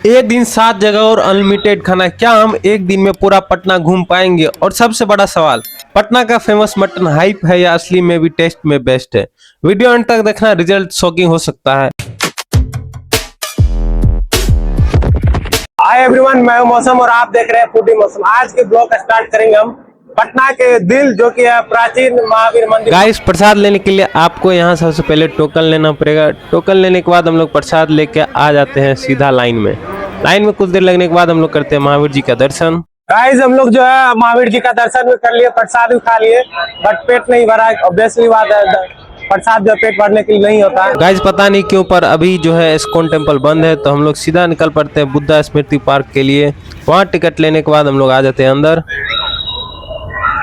एक दिन 7 जगह और अनलिमिटेड खाना, क्या हम एक दिन में पूरा पटना घूम पाएंगे? और सबसे बड़ा सवाल, पटना का फेमस मटन हाइप है या असली में भी टेस्ट में बेस्ट है? वीडियो अंत तक देखना, रिजल्ट शॉकिंग हो सकता है। हाय एवरीवन, मैं हूं मौसम और आप देख रहे हैं फूडी मौसम। आज के ब्लॉग स्टार्ट करेंगे हम पटना के दिल जो कि है प्राचीन महावीर मंदिर। गाइस, प्रसाद लेने के लिए आपको यहाँ सबसे पहले टोकन लेना पड़ेगा। टोकन लेने के बाद हम लोग प्रसाद लेके आ जाते हैं सीधा लाइन में। लाइन में कुछ देर लगने के बाद हम लोग करते हैं महावीर जी का दर्शन। गाइस, हम लोग जो है महावीर जी का दर्शन भी कर लिए, प्रसाद भी खा लिए, बट पेट नहीं भरा। ऑब्वियसली बात है, प्रसाद जो पेट भरने के लिए नहीं होता है। गाइस, पता नहीं क्यों पर अभी जो है इस्कॉन टेम्पल बंद है, तो हम लोग सीधा निकल पड़ते हैं बुद्धा स्मृति पार्क के लिए। वहाँ टिकट लेने के बाद हम लोग आ जाते हैं अंदर।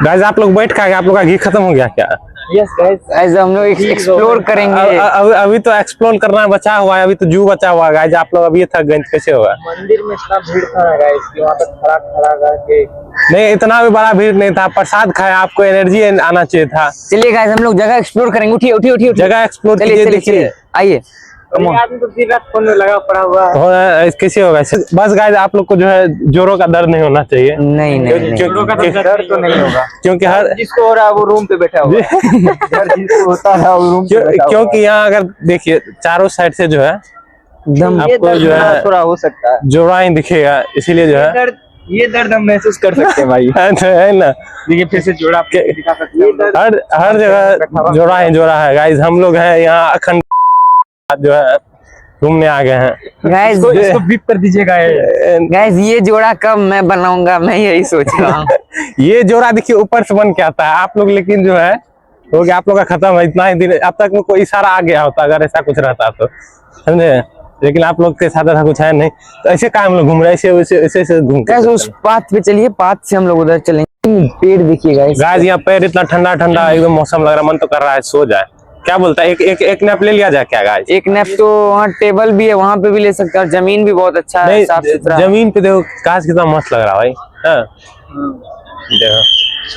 गाइस, आप लोग बैठ खाएंगे, आप लोग का घी खत्म हो गया क्या? यस गाइस, हम लोग एक्सप्लोर करेंगे। अभी तो एक्सप्लोर करना बचा हुआ है, अभी तो जू बचा हुआ है। गाइस, आप लोग अभी थक गए, कैसे होगा? मंदिर में इतना भीड़ था गाइस कि वहाँ तक खड़ा करके नहीं, इतना भी बड़ा भीड़ नहीं था। प्रसाद खाया, आपको एनर्जी आना चाहिए था। चलिए गाइस, हम लोग जगह एक्सप्लोर करेंगे। उठिए जगह एक्सप्लोर कीजिए, देखिए। आइए। आदमी तो दिन रात फोन में लगा पड़ा हुआ है, कैसे होगा? बस गाइस, आप लोग को जो है जोरों का दर्द नहीं होना चाहिए। नहीं जोरों का दर्द तो नहीं होगा, क्योंकि हर जिसको हो रहा है वो रूम पे बैठा हुआ है। जिसको होता है वो रूम पे बैठा हुआ है। क्योंकि यहाँ अगर देखिए चारों साइड से जो है एकदम आपको जो है थोड़ा हो सकता है, जोड़ा ही दिखेगा, इसीलिए जो है ये दर्द हम महसूस कर सकते हैं भाई। है ना? देखिए फिर से जोड़ा आपको दिखा सकते हैं। हर जगह जोड़ा है गाइस। हम लोग हैं यहाँ अखंड जो है घूमने आ गए हैं। गाइस, इसको बीप कर दीजिएगा। गाइस, ये जोड़ा कब मैं बनाऊंगा, मैं यही सोच रहा हूँ। ये जोड़ा देखिए ऊपर से बन के आता है। आप लोग लेकिन जो है हो गया, आप लोग का खत्म है। इतना ही दिन अब तक में कोई इशारा आ गया होता अगर ऐसा कुछ रहता तो, समझे? लेकिन आप लोग के साथ ऐसा कुछ है नहीं, तो ऐसे काम लोग घूम रहे हैं, ऐसे घूम के उस पाथ पे चलिए, पाथ से हम लोग उधर चलेंगे। पेड़ देखिएगा गाइस, यहाँ पेड़ इतना ठंडा ठंडा एकदम मौसम लग रहा है, मन तो कर रहा है सो जाए। क्या बोलता है? एक नैप ले लिया जाए क्या गाइस? एक नैप तो वहाँ टेबल भी है, वहाँ पे भी ले सकते हैं। और जमीन भी बहुत अच्छा है, साफ सुथरा। जमीन पे देखो काश कितना मस्त लग रहा है भाई। हाँ, देखो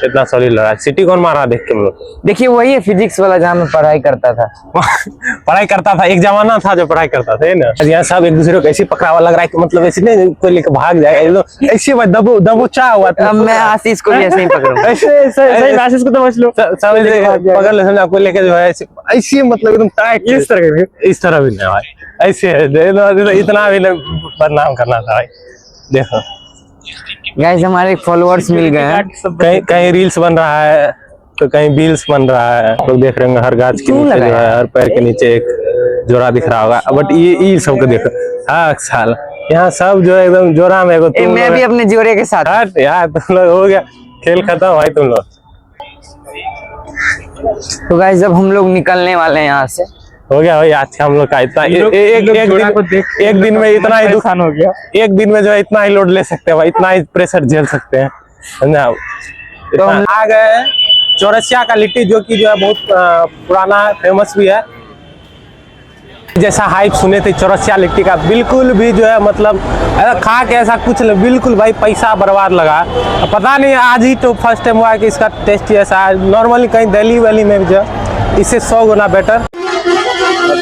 इतना सॉलिड लग रहा है। सिटी कौन मार रहा है देख के हम लोग? देखिए वही है फिजिक्स वाला जहाँ में पढ़ाई करता था। पढ़ाई करता था, एक जमाना था जो पढ़ाई करता था ना। यहाँ सब एक दूसरे को ऐसे पकड़ा हुआ लग रहा है कि मतलब ऐसे नहीं कोई लेकर भाग जाएगा, ऐसे दबोचा हुआ था। मैं आशीष को भी ऐसे ही पकड़ूंगा। ऐसे आशीष को तो मच लो, पकड़ ले, समझा? कोई लेके जो है ऐसे मतलब एकदम टाइट इस तरह भी नहीं भाई, ऐसे इतना भी बदनाम करना था भाई। देखो गाइस, हमारे फॉलोअर्स मिल गए हैं। कहीं रील्स बन रहा है तो कहीं बील्स बन रहा है। लोग देख रहे होंगे हर गाछ के नीचे जो है, हर पैर के नीचे एक जोड़ा दिख रहा होगा। बट ये सबको देखो, हाँ साल यहाँ सब जो है एकदम जोड़ा में। मैं भी अपने जोड़े के साथ। हट यार, तुम लोग हो गया खेल खत्म भाई तुम लोग। तो गाइस, जब हम लोग निकलने वाले हैं यहाँ से, हो गया भाई आज हम लोग का इतना एक दिन में इतना ही नुकसान हो गया। एक दिन में जो है इतना ही लोड ले सकते हैं भाई, इतना ही प्रेशर झेल सकते हैं, समझा? तो हम आ गए चौरसिया का लिट्टी, जो कि जो है बहुत पुराना फेमस भी है। जैसा हाइप सुने थे चौरसिया लिट्टी का, बिल्कुल भी जो है मतलब खा के ऐसा कुछ नहीं, बिल्कुल भाई पैसा बर्बाद लगा। पता नहीं आज ही तो फर्स्ट टाइम हुआ है कि इसका टेस्ट ऐसा है। नॉर्मली कहीं दिल्ली वैली में जो इससे 100 गुना बेटर।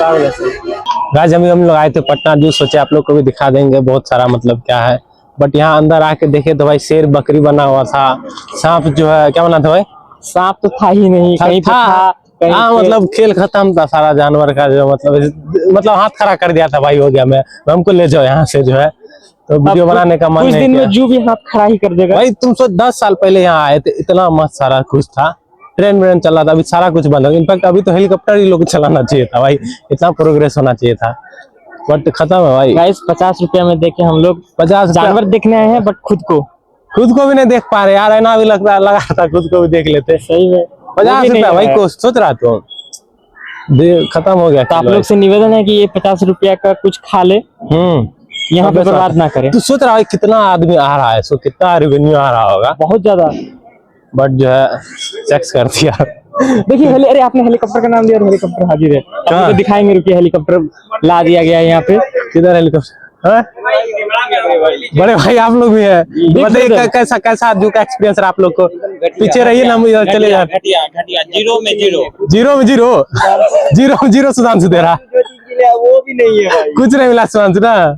गाइस, हम लोग आए थे पटना जू, सोचे आप लोग को भी दिखा देंगे बहुत सारा मतलब क्या है। बट यहाँ अंदर आके देखे तो भाई शेर बकरी बना हुआ था। सांप जो है क्या बना था भाई? सांप तो था ही नहीं, कहीं था। हाँ, मतलब खेल खत्म था सारा जानवर का, जो मतलब हाथ खड़ा कर दिया था भाई। हो गया, मैं हमको ले जाओ यहाँ से जो है, तो वीडियो बनाने का मन कुछ दिन में जू भी हाथ खड़ा ही कर देगा भाई। तुम 10 साल पहले यहाँ आए थे, इतना मस्त सारा कुछ था, ट्रेन चल रहा था। अभी सारा कुछ बंद हो गया। इनफैक्ट अभी तो हेलीकॉप्टर ही लोग चलाना चाहिए था भाई, इतना प्रोग्रेस होना चाहिए था, बट खत्म है भाई। गाइस, 50 रुपया में देखे हम लोग 50 जानवर देखने आए हैं, बट खुद को भी नहीं देख पा रहे यार। ऐना भी लगा था, खुद को भी देख लेते। सही है, 50 रुपया भाई को सोच रहा तो खत्म हो गया। तो आप लोग से निवेदन है कि ये 50 रुपया का कुछ खा ले, यहाँ पे बर्बाद ना करे। तू सोच रहा है कितना आदमी आ रहा है, सो कितना रेवेन्यू आ रहा होगा, बहुत ज्यादा। बट जो है चेक्स कर दिया। देखिए अरे आपने हेलीकॉप्टर का नाम लिया और हेलीकॉप्टर हाजिर है। तो दिखाएंगे, रुकिए, हेलीकॉप्टर ला दिया गया है यहाँ पे। किधर हेलीकॉप्टर? बड़े भाई आप लोग भी है, बताइए कैसा जू का एक्सपीरियंस रहा आप लोग को? पीछे रहिए ना, चले जाए। जीरो में जीरो सुधांशु दे रहा, वो भी नहीं है भाई। कुछ नहीं मिला सुधांशु ना।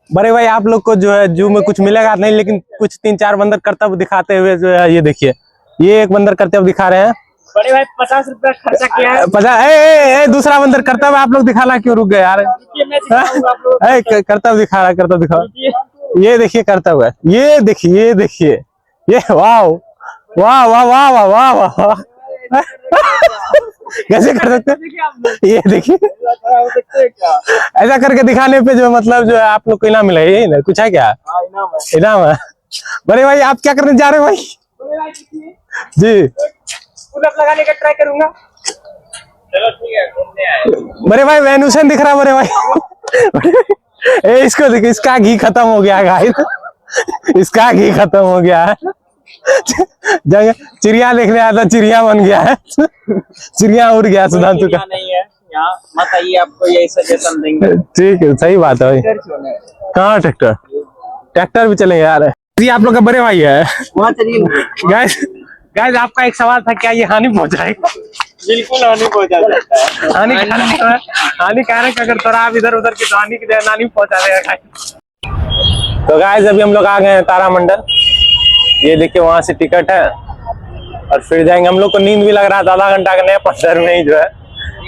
बड़े भाई आप लोग को जो है जू में कुछ मिलेगा नहीं, लेकिन कुछ 3-4 बंदर कर्तव्य दिखाते हुए जो है ये देखिए, ये एक बंदर कर्तव्य दिखा रहे हैं। बड़े भाई 50 रुपया खर्चा किया है। 50 दूसरा बंदर कर्तव्य आप लोग दिखाना क्यों रुक गए यार? कर्तव्य दिखा रहा है, कर्तव्य दिखाओ। ये देखिए कर्तव्य, ये देखिए ये वाह वाह वाह वाह वाह वाह वाह कैसे कर सकते हैं? ये देखिए ऐसा करके दिखाने पे जो मतलब जो है आप लोग को इनाम मिला, यही ना कुछ है क्या? इनाम है। बड़े भाई आप क्या करने जा रहे हो भाई? जी पुल-अप लगाने का ट्राई करूंगा। चलो ठीक है, घूमने आए। बड़े भाई वैनुसन दिख रहा है बड़े भाई। ए इसको देखिए, इसका घी खत्म हो गया गाइस, इसका घी खत्म हो गया है। जगह चिड़िया देखने आया था, चिड़िया बन गया है, चिड़िया उड़ गया सुधांशु का। नहीं है यहाँ, मत आइए, आपको यही सजेशन देंगे। ठीक है, सही बात है भाई। कहाँ ट्रैक्टर? ट्रैक्टर भी चलेंगे यार। ये आप लोग का बड़े भाई है। वहाँ चलिए। गाइस आपका एक सवाल था, क्या ये हानि पहुंचाएगा? बिल्कुल हानि पहुंचा सकता है। हानिकारक अगर थोड़ा आप इधर उधर की तो हानि पहुंचा देगा गाइस। तो गाइस अभी हम लोग आ गए हैं तारामंडल। ये देखिए वहां से टिकट है और फिर जाएंगे। हम लोग को नींद भी लग रहा था, आधा घंटा का नैप पत्थर में ही जो है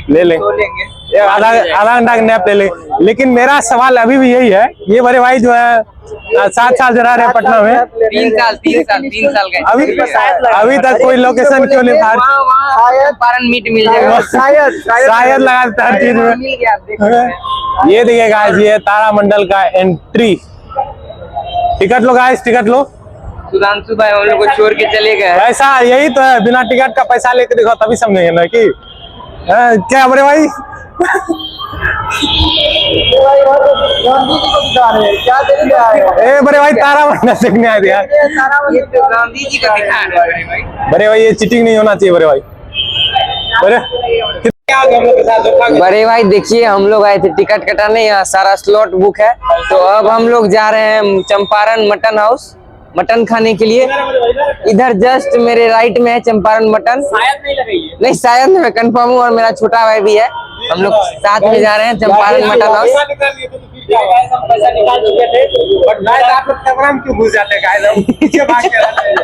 ले लेंगे, आधा घंटा का नैप ले लेंगे। लेकिन मेरा सवाल अभी भी यही है, ये बड़े भाई जो है 7 साल से रह रहे हैं पटना में, 3 साल का अभी तक कोई लोकेशन क्यों नहीं था? चंपारण मीट मिल जाएगा, शायद लगा देता हर चीज में। मिल गया, आप देख सकते हैं। ये देखिए गाइस, ये तारामंडल का एंट्री। टिकट लो गाइस, टिकट लो। सुधांशु भाई हम लोग को छोड़ के चले गए। ऐसा यही तो है, बिना टिकट का पैसा लेके देखो तभी समझेंगे ना कि क्या बड़े भाई। ए बड़े भाई तारामंडल देखने आए थे यार। ये तो गांधी जी का दिखा रहे हैं बड़े भाई। बड़े भाई ये चीटिंग नहीं होना चाहिए बड़े भाई। बड़े भाई देखिए, हम लोग आए थे टिकट कटाने, यहाँ सारा स्लॉट बुक है। तो अब हम लोग जा रहे हैं चंपारण मटन हाउस मटन खाने के लिए। इधर जस्ट मेरे राइट में है चंपारण मटन। शायद नहीं लगाइए। नहीं शायद नहीं, मैं कंफर्म हूँ, और मेरा छोटा भाई भी है। हम लोग साथ में जा रहे हैं चंपारण मटन हाउस। हम पैसा निकाल चुके थे, बट गाइस आप लोग कैमरा में क्यों घुस जाते हैं गाइस? हम पीछे भाग के रहते हैं।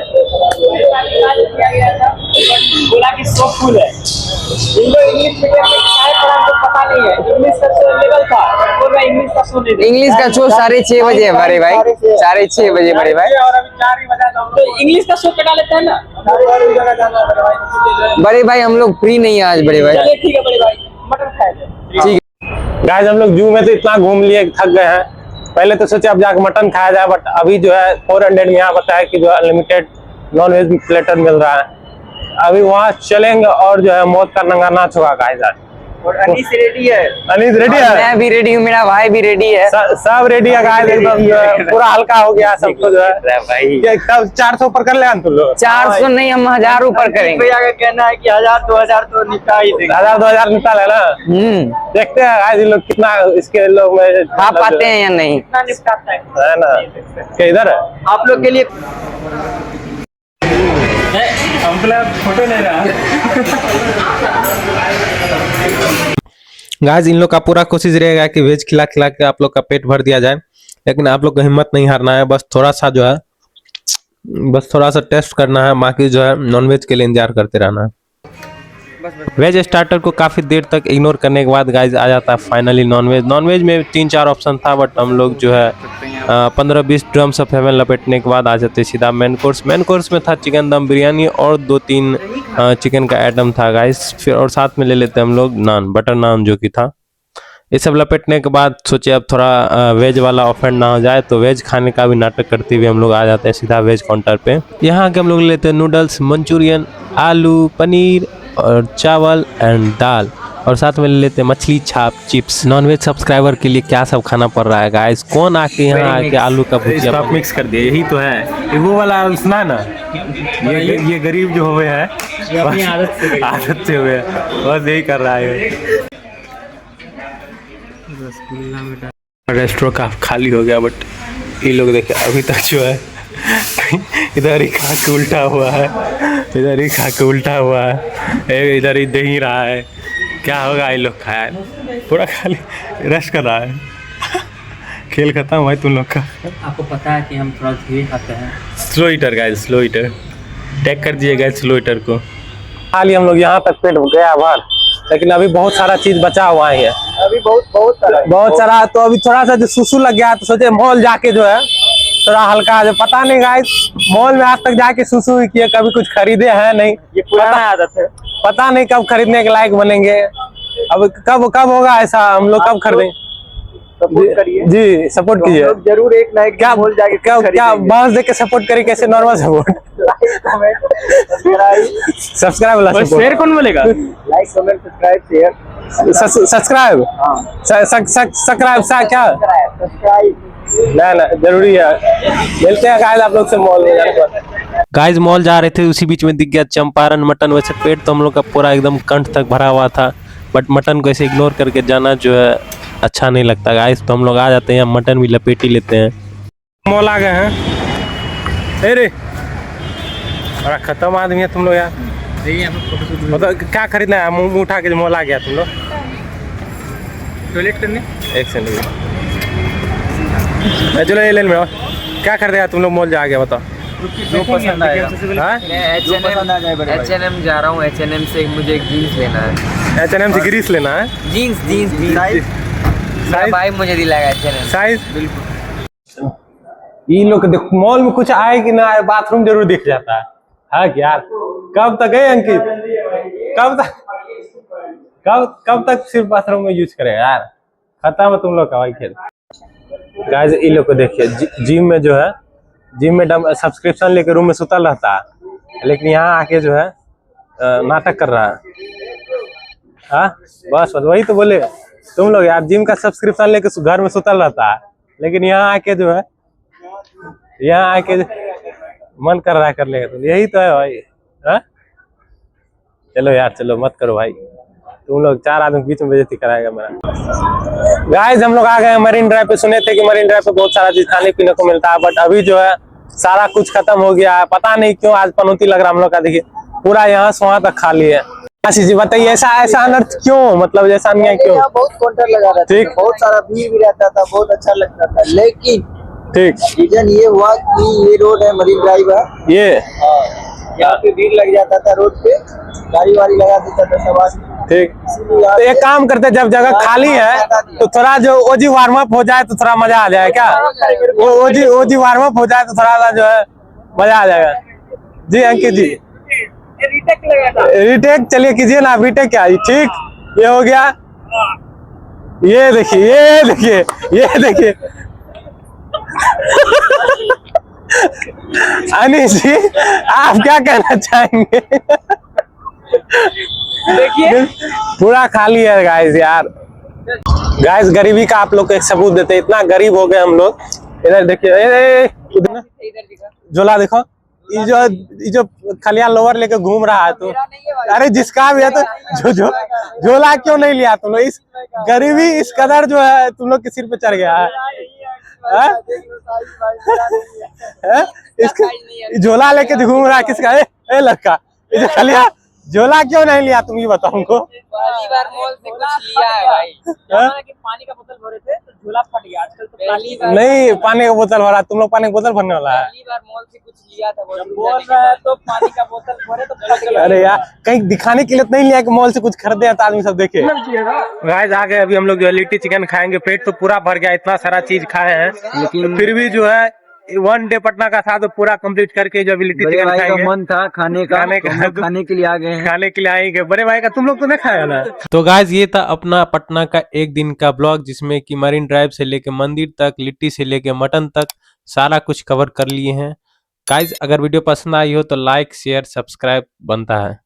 बोला कि सो फुल है। इनको इंग्लिश मीडियम में क्या पढ़ा हमको पता नहीं है। इंग्लिश का शो लेवल था, बोल रहा इंग्लिश का शो नहीं। इंग्लिश का शो 6:30 बजे है बड़े भाई, 6:30 बजे बड़े भाई। और अभी 4 ही बजा तो इंग्लिश का शो कटा लेते हैं ना। बड़े भाई हम लोग फ्री नहीं है आज बड़े भाई। चलिए ठीक है बड़े भाई, मटन खाएंगे। ठीक गाइस हम लोग जू में तो इतना घूम लिए, थक गए हैं। पहले तो सोचे अब जाकर मटन खाया जाए, बट अभी जो है 400 में यहाँ बताया कि जो अनलिमिटेड नॉन वेज प्लेटर मिल रहा है। अभी वहाँ चलेंगे और जो है मौत का नंगा नाच होगा गाइस। और अनीस रेडी है। अनीस रेडी है, मैं भी रेडी हूँ, मेरा भाई भी रेडी है। सब रेडी है गाइस, एकदम जो है पूरा हल्का हो गया सबको जो है भाई। तब 400 पर कर ले तुम लोग। 400 नहीं, हम 1000 ऊपर करेंगे। भैया का कहना है कि 1000-2000 तो निपटा ही देंगे। 1000-2000 निकाल है ना। देखते हैं गाइस ये लोग कितना इसके लोग में खा पाते हैं या नहीं। कितना निपटाता है ना। क्या इधर है आप लोग के लिए? फोटो ले रहा गाइस। इन लोग का पूरा कोशिश रहेगा कि वेज खिला खिला के आप लोग का पेट भर दिया जाए, लेकिन आप लोग को हिम्मत नहीं हारना है। बस थोड़ा सा जो है, बस थोड़ा सा टेस्ट करना है, बाकी जो है नॉनवेज के लिए इंतजार करते रहना है। वेज स्टार्टर को काफ़ी देर तक इग्नोर करने के बाद गाइस आ जाता है फाइनली नॉनवेज। नॉनवेज में 3-4 ऑप्शन था, बट हम लोग जो है 15-20 ड्रम्स ऑफ हेवन लपेटने के बाद आ जाते सीधा मेन कोर्स। मेन कोर्स में था चिकन दम बिरयानी और 2-3 चिकन का आइटम था गाइस। फिर और साथ में ले लेते हम लोग नान, बटर नान जो कि था। ये सब लपेटने के बाद सोचे अब थोड़ा वेज वाला ऑफेंड ना हो जाए, तो वेज खाने का भी नाटक करते हुए हम लोग आ जाते हैं सीधा वेज काउंटर पे। यहाँ के हम लोग लेते हैं नूडल्स, मंचूरियन, आलू, पनीर और चावल एंड दाल, और साथ में ले लेते हैं मछली छाप चिप्स। नॉनवेज सब्सक्राइबर के लिए क्या सब खाना पड़ रहा है गाइस? कौन आके यहाँ आके आलू का भुजिया मिक्स कर दिया? यही तो है, वो वाला सुना ना, ये गरीब जो हुए हैं आदत से हुए हैं, बस यही कर रहा है। रेस्टोरेंट का खाली हो गया, बट ये लोग देखे अभी तक जो है इधर ही खा के उल्टा हुआ है, इधर ही खा के उल्टा हुआ है, इधर ही दे ही रहा है। क्या होगा? ये लोग खाया पूरा खाली रेस्ट कर रहा है। खेल खत्म हुआ है तुम लोग का। आपको पता है कि हम थोड़ा धीरे खाते हैं। Slow eater guys, slow eater tag कर दिए गाइस स्लो ईटर को। खाली हम लोग यहाँ तक पेट गया भर, लेकिन अभी बहुत सारा चीज बचा हुआ है। अभी बहुत सारा तो अभी थोड़ा सा जो सुसु लग गया तो सोचे मॉल जाके जो है थोड़ा हल्का, जो पता नहीं गाइस मॉल में आज तक जाके सुसु ही किए, कभी कुछ खरीदे हैं नहीं। ये पुराना आदत है। पता नहीं कब खरीदने के लायक बनेंगे, अब कब होगा ऐसा, हम लोग कब खरीदें। सपोर्ट करिए जी, सपोर्ट कीजिए। लोग जरूर एक ना एक क्या मॉल जाके क्या बांस देके सपोर्ट करें, कैसे नॉर्मल सपोर्ट। सब्सक्राइब वाला शेयर सपोर्ट, कौन बोलेगा? Like comment subscribe share. Subscribe subscribe सा क्या सब्सक्राइब ना जरूरी है। मिलते हैं गाइस आप लोग से मॉल में जाने के बाद। गाइस मॉल जा रहे थे, उसी बीच में दिख गया चंपारण मटन। वैसे पेट तो हम लोग का पूरा एकदम कंठ तक भरा हुआ था, बट मटन को ऐसे इग्नोर करके जाना जो है अच्छा नहीं लगता गाइस। तो हम लोग आ जाते हैं, मटन भी लपेट ही लेते हैं। मॉल आ गए हैं। अरे बड़ा खत्म आदमी है तुम लोग यार। मतलब क्या खरीदना है, मुंह उठा के मॉल आ गया तुम लोग टॉयलेट करने। एक सेकंड चलो ये लेन में क्या खरीदेगा तुम लोग मॉल जा गया, बताओ जो पसंद आएगा। H&M जा रहा हूँ। H&M से मुझे एक जीन्स लेना है। H&M से ग्रीस लेना है। जीन्स मेरा भाई मुझे दिलाएगा H&M। साइज बिल्कुल। ये लोग देखो मॉल में कुछ आए कि ना आए, बाथरूम जरूर दिख जाता है कि यार। कब तक है अंकित, कब तक सिर्फ बाथरूम में यूज करेगा यार। खत्म है तुम लोग का भाई खेल। गाइस ये लोग को देखिए, जिम में जो है, जिम में सब्सक्रिप्शन लेकर रूम में सुतल रहता है, लेकिन यहाँ आके जो है नाटक कर रहा है। हाँ बस वही तो बोले तुम लोग यार, जिम का सब्सक्रिप्शन लेकर घर में सुतल रहता है, लेकिन यहाँ आके जो है, यहाँ आके मन कर रहा है कर लेगा। तो यही तो है भाई। हाँ चलो यार, चलो मत करो भाई, तुम लोग चार आदमी के बीच में बेइज्जती कराएगा मेरा। गाइस हम लोग आ गए मरीन ड्राइव पे। सुने थे कि मरीन ड्राइव पे बहुत सारा चीज खाने पीने को मिलता है, बट अभी जो है सारा कुछ खत्म हो गया है। पता नहीं क्यों आज पनौती लग रहा हम लोग का। देखिए पूरा यहाँ से वहाँ तक खाली है। आशीष जी बताइए ऐसा अनर्थ क्यों, मतलब जैसा अन्याय क्यों? बहुत काउंटर लगा रहता था, बहुत सारा भीड़ भी रहता था, बहुत अच्छा लगता था, लेकिन ठीक रीजन ये हुआ कि ये रोड है, मरीन ड्राइव है, ये यहाँ पे भीड़ लग जाता था, रोड पे गाड़ी वाड़ी लगा देता था सवारी। ठीक, तो एक काम करते, जब जगह खाली है तो थोड़ा जो ओजी वार्म अप हो जाए तो थोड़ा मजा आ जाए क्या? ओजी वार्म अप हो जाए तो थोड़ा सा जो है मजा आ जाएगा। जी अंकित जी रीटेक चलिए कीजिए ना, बीटेक क्या ठीक, ये हो गया। ये देखिए अनिश जी आप क्या कहना चाहेंगे? देखिए पूरा खाली है गाइस यार। गाइस गरीबी का आप लोग को एक सबूत देते हैं, इतना गरीब हो गए हम लोग। इधर देखिए, झोला देखो, ये जो खलिया लोवर लेके घूम रहा है। तो अरे जिसका भी है तो झोला क्यों नहीं लिया तुम लोग? इस गरीबी इस कदर जो है तुम लोग के सिर पे चढ़ गया है। झोला लेके घूम रहा है किसका? ए लड़का, ये जो खलिया झोला क्यों नहीं लिया तुम ये बताओ हमको। पहली बार मॉल से कुछ लिया है भाई। कि पानी का बोतल भरे थे तो झोला फट गया। आजकल तो पहली बार नहीं पानी का बोतल भरा, तुम लोग पानी का बोतल भरने वाला है। पहली बार मॉल से कुछ लिया था, बोल रहा है तो पानी का बोतल भरे तो फट गया। अरे यार कहीं दिखाने के लिए तो नहीं लिया कि मॉल से कुछ खरीदे तो आदमी सब देखे। गाइस आ गए, अभी हम लोग जो लिट्टी चिकन खाएंगे। पेट तो पूरा भर गया, इतना सारा चीज खाए हैं, लेकिन फिर भी जो है वन डे पटना का था तो पूरा कंप्लीट करके जो अभी लिट्टी चिकन खाएंगे। मन था खाने के लिए आ गए हैं। खाने के लिए आएंगे। बड़े भाई का तुम लोग तो नहीं खाया ना। तो गाइस ये था अपना पटना का एक दिन का ब्लॉग, जिसमें कि मरीन ड्राइव से लेके मंदिर तक, लिट्टी से लेके मटन तक सारा कुछ कवर कर लिए हैं। गाइस अगर वीडियो पसंद आई हो तो लाइक शेयर सब्सक्राइब बनता है।